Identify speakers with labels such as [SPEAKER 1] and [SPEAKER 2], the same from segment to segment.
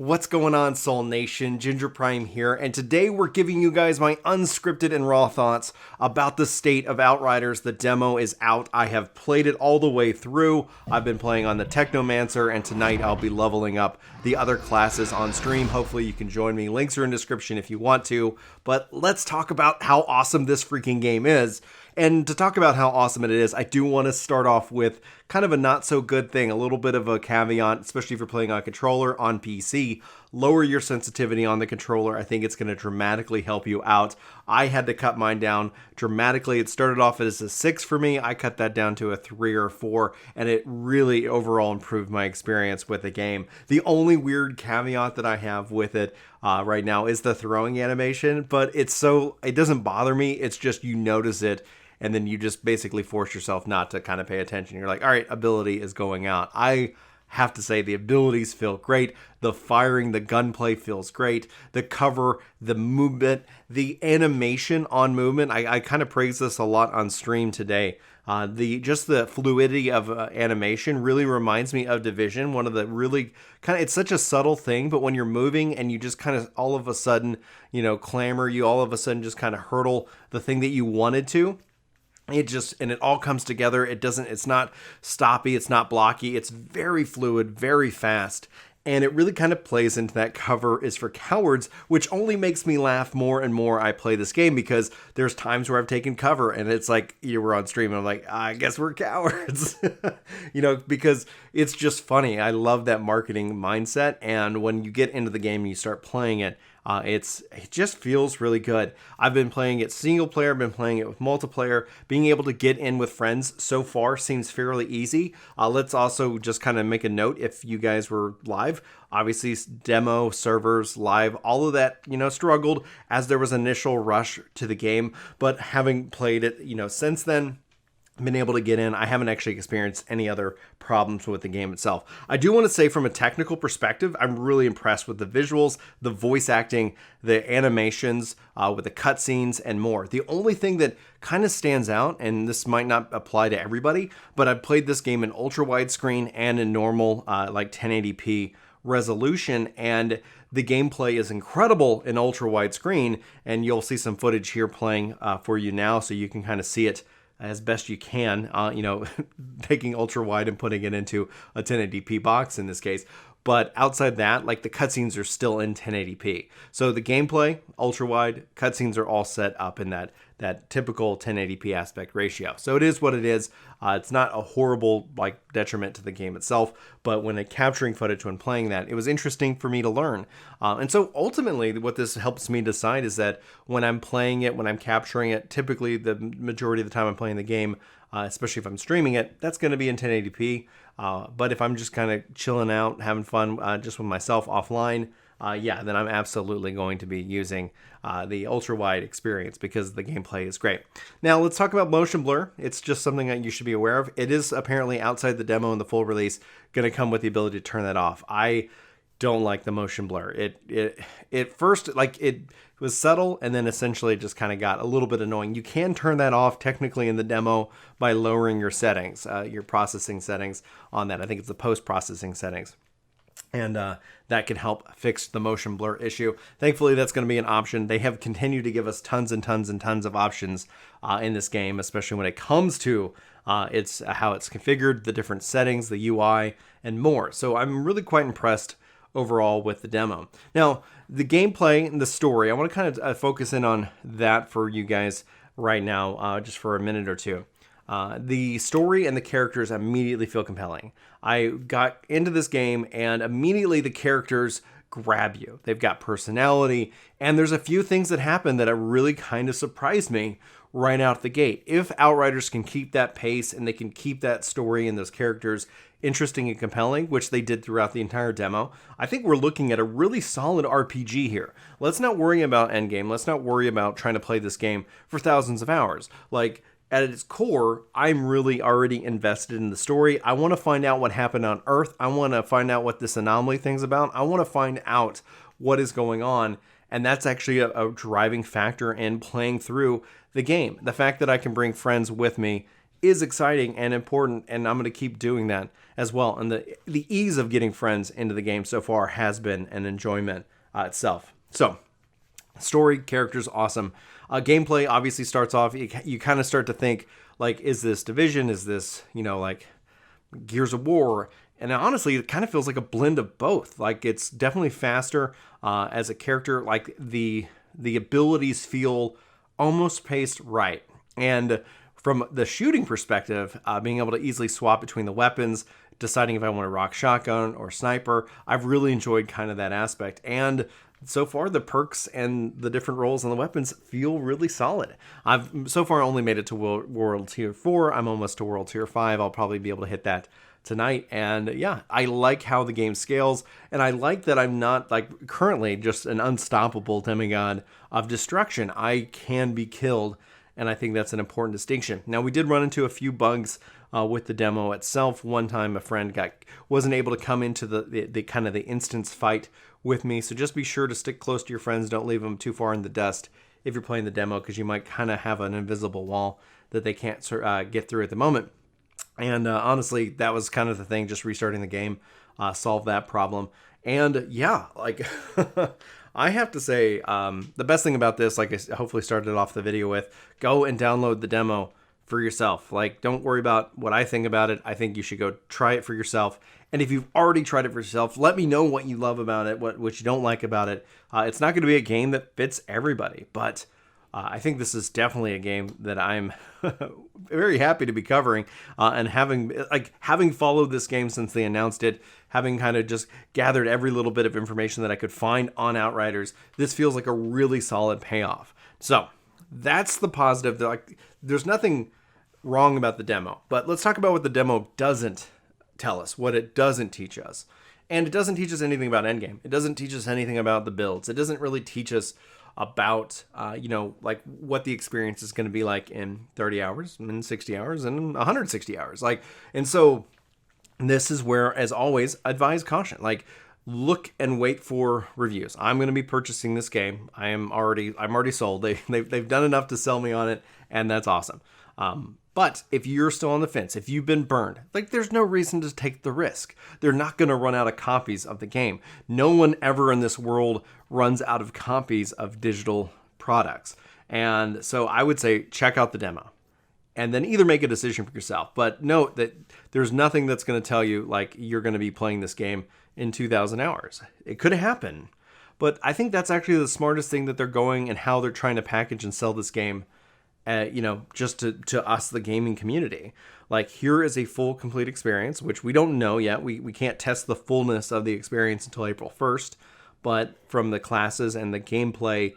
[SPEAKER 1] What's going on, Soul Nation? Ginger Prime here, and today we're giving you guys my unscripted and raw thoughts about the state of Outriders. The demo is out. I have played it all the way through. I've been playing on the Technomancer, and tonight I'll be leveling up the other classes on stream. Hopefully you can join me. Links are in the description if you want to, but let's talk about how awesome this freaking game is. And to talk about how awesome it is, I do want to start off with kind of a not so good thing, a little bit of a caveat, especially if you're playing on a controller on PC. Lower your sensitivity on the controller. I think it's going to dramatically help you out. I had to cut mine down dramatically. It started off as a 6 for me. I cut that down to a 3 or 4, and it really overall improved my experience with the game. The only weird caveat that I have with it right now is the throwing animation, but it doesn't bother me. It's just you notice it, and then you just basically force yourself not to kind of pay attention. You're like, all right, ability is going out. I have to say the abilities feel great. The firing, the gunplay feels great. The cover, the movement, the animation on movement. I kind of praise this a lot on stream today. The fluidity of animation really reminds me of Division. One of the really it's such a subtle thing, but when you're moving and you just kind of all of a sudden, clamor, you all of a sudden just kind of hurdle the thing that you wanted to. It all comes together. It's not stoppy, it's not blocky, it's very fluid, very fast. And it really kind of plays into that cover is for cowards, which only makes me laugh more and more I play this game, because there's times where I've taken cover and it's like you were on stream and I'm like, I guess we're cowards, because it's just funny. I love that marketing mindset. And when you get into the game and you start playing it, it just feels really good. I've been playing it single player, I've been playing it with multiplayer. Being able to get in with friends so far seems fairly easy. Let's also just kind of make a note, if you guys were live, obviously demo, servers, live, all of that, struggled as there was initial rush to the game. But having played it, since then, been able to get in. I haven't actually experienced any other problems with the game itself. I do want to say, from a technical perspective, I'm really impressed with the visuals, the voice acting, the animations, with the cutscenes and more. The only thing that kind of stands out, and this might not apply to everybody, but I've played this game in ultra widescreen and in normal 1080p resolution, and the gameplay is incredible in ultra widescreen, and you'll see some footage here playing for you now, so you can kind of see it as best you can, taking ultra wide and putting it into a 1080p box in this case. But outside that, the cutscenes are still in 1080p. So the gameplay, ultra wide, cutscenes are all set up in that typical 1080p aspect ratio. So it is what it is. It's not a horrible detriment to the game itself, but when capturing footage when playing that, it was interesting for me to learn. And so ultimately what this helps me decide is that when I'm playing it, when I'm capturing it, typically the majority of the time I'm playing the game, especially if I'm streaming it, that's going to be in 1080p. But if I'm just kind of chilling out, having fun just with myself offline, then I'm absolutely going to be using the ultra-wide experience, because the gameplay is great. Now, let's talk about motion blur. It's just something that you should be aware of. It is apparently outside the demo and the full release going to come with the ability to turn that off. I don't like the motion blur. It first, it was subtle, and then essentially just kind of got a little bit annoying. You can turn that off technically in the demo by lowering your settings, your processing settings on that. I think it's the post-processing settings. And that can help fix the motion blur issue. Thankfully, that's going to be an option. They have continued to give us tons and tons and tons of options in this game, especially when it comes to how it's configured, the different settings, the UI, and more. So I'm really quite impressed overall with the demo. Now, the gameplay and the story, I want to kind of focus in on that for you guys right now, just for a minute or two. The story and the characters immediately feel compelling. I got into this game and immediately the characters grab you. They've got personality, and there's a few things that happen that really kind of surprised me right out the gate. If Outriders can keep that pace and they can keep that story and those characters interesting and compelling, which they did throughout the entire demo, I think we're looking at a really solid RPG here. Let's not worry about endgame. Let's not worry about trying to play this game for thousands of hours. At its core, I'm really already invested in the story. I want to find out what happened on Earth. I want to find out what this anomaly thing's about. I want to find out what is going on. And that's actually a driving factor in playing through the game. The fact that I can bring friends with me is exciting and important, and I'm going to keep doing that as well. And the ease of getting friends into the game so far has been an enjoyment itself. So, story, characters, awesome. Gameplay obviously starts off, you kind of start to think, like, is this Division? Is this, like Gears of War? And honestly, it kind of feels like a blend of both. Like, it's definitely faster as a character. Like, the abilities feel almost paced right. And from the shooting perspective, being able to easily swap between the weapons, deciding if I want to rock shotgun or sniper, I've really enjoyed kind of that aspect. And so far, the perks and the different roles and the weapons feel really solid. I've so far only made it to World Tier 4. I'm almost to World Tier 5. I'll probably be able to hit that tonight. And yeah, I like how the game scales. And I like that I'm not, like, currently just an unstoppable demigod of destruction. I can be killed. And I think that's an important distinction. Now, we did run into a few bugs with the demo itself. One time a friend wasn't able to come into the kind of the instance fight with me. So just be sure to stick close to your friends. Don't leave them too far in the dust if you're playing the demo, because you might kind of have an invisible wall that they can't get through at the moment. And honestly, that was kind of the thing. Just restarting the game solved that problem. And yeah, like I have to say, the best thing about this, like I hopefully started off the video with, go and download the demo for yourself. Like, don't worry about what I think about it. I think you should go try it for yourself. And if you've already tried it for yourself, let me know what you love about it, what you don't like about it. It's not going to be a game that fits everybody, but I think this is definitely a game that I'm very happy to be covering, and having followed this game since they announced it, having kind of just gathered every little bit of information that I could find on Outriders, this feels like a really solid payoff. So that's the positive. There's nothing wrong about the demo, but let's talk about what the demo doesn't tell us, what it doesn't teach us. And it doesn't teach us anything about endgame. It doesn't teach us anything about the builds. It doesn't really teach us about, like what the experience is going to be like in 30 hours, in 60 hours, and 160 hours. And so this is where, as always, advise caution. Like, look and wait for reviews. I'm going to be purchasing this game. I'm already sold. They've done enough to sell me on it, and that's awesome. But if you're still on the fence, if you've been burned, like, there's no reason to take the risk. They're not going to run out of copies of the game. No one ever in this world runs out of copies of digital products. And so I would say check out the demo and then either make a decision for yourself. But note that there's nothing that's going to tell you, like, you're going to be playing this game in 2,000 hours. It could happen. But I think that's actually the smartest thing that they're going and how they're trying to package and sell this game. Just to us, the gaming community. Like, here is a full, complete experience, which we don't know yet. We can't test the fullness of the experience until April 1st. But from the classes and the gameplay,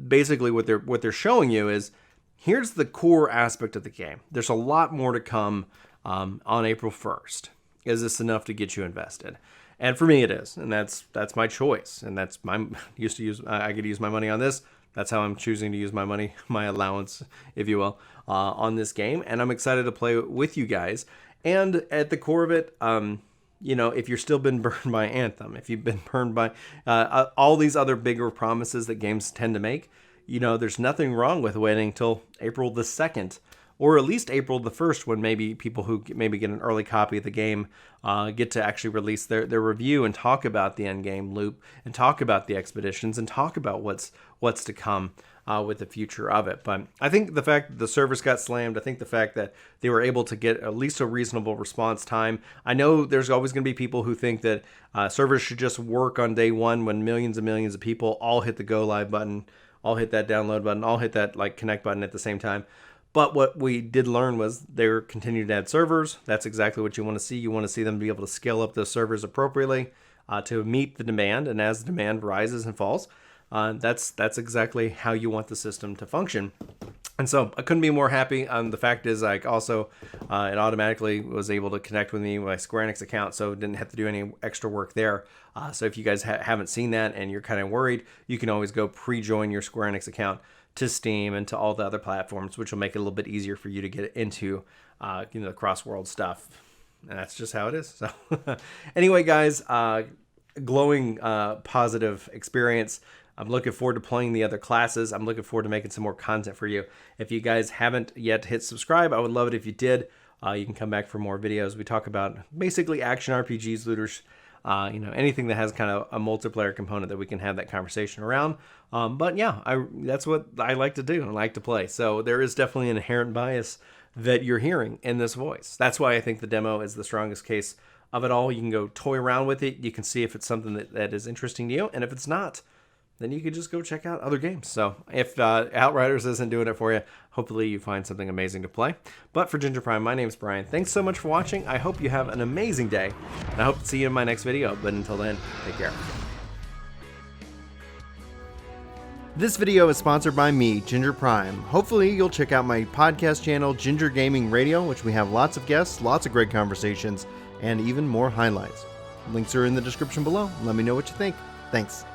[SPEAKER 1] basically what they're showing you is, here's the core aspect of the game. There's a lot more to come on April 1st. Is this enough to get you invested? And for me, it is, and that's my choice. And that's I could use my money on this. That's how I'm choosing to use my money, my allowance, if you will, on this game. And I'm excited to play with you guys. And at the core of it, if you're still been burned by Anthem, if you've been burned by all these other bigger promises that games tend to make, there's nothing wrong with waiting till April the 2nd, or at least April the 1st, when maybe people who maybe get an early copy of the game get to actually release their review and talk about the end game loop and talk about the expeditions and talk about what's to come with the future of it. But I think the fact that the servers got slammed, I think the fact that they were able to get at least a reasonable response time. I know there's always going to be people who think that servers should just work on day one when millions and millions of people all hit the go live button, all hit that download button, all hit that connect button at the same time. But what we did learn was they're continuing to add servers. That's exactly what you want to see. You want to see them be able to scale up those servers appropriately to meet the demand. And as the demand rises and falls, that's exactly how you want the system to function. And so I couldn't be more happy. The fact is, it automatically was able to connect with me with my Square Enix account, so didn't have to do any extra work there. So if you guys haven't seen that and you're kind of worried, you can always go pre-join your Square Enix account to Steam and to all the other platforms, which will make it a little bit easier for you to get into the cross-world stuff. And that's just how it is. So anyway, guys, glowing positive experience. I'm looking forward to playing the other classes. I'm looking forward to making some more content for you. If you guys haven't yet hit subscribe, I would love it if you did. You can come back for more videos. We talk about basically action RPGs, looters, anything that has kind of a multiplayer component that we can have that conversation around. But yeah, that's what I like to do. I like to play. So there is definitely an inherent bias that you're hearing in this voice. That's why I think the demo is the strongest case of it all. You can go toy around with it. You can see if it's something that is interesting to you. And if it's not, then you could just go check out other games. So if Outriders isn't doing it for you, hopefully you find something amazing to play. But for Ginger Prime, my name's Brian. Thanks so much for watching. I hope you have an amazing day, and I hope to see you in my next video. But until then, take care. This video is sponsored by me, Ginger Prime. Hopefully you'll check out my podcast channel, Ginger Gaming Radio, which we have lots of guests, lots of great conversations, and even more highlights. Links are in the description below. Let me know what you think. Thanks.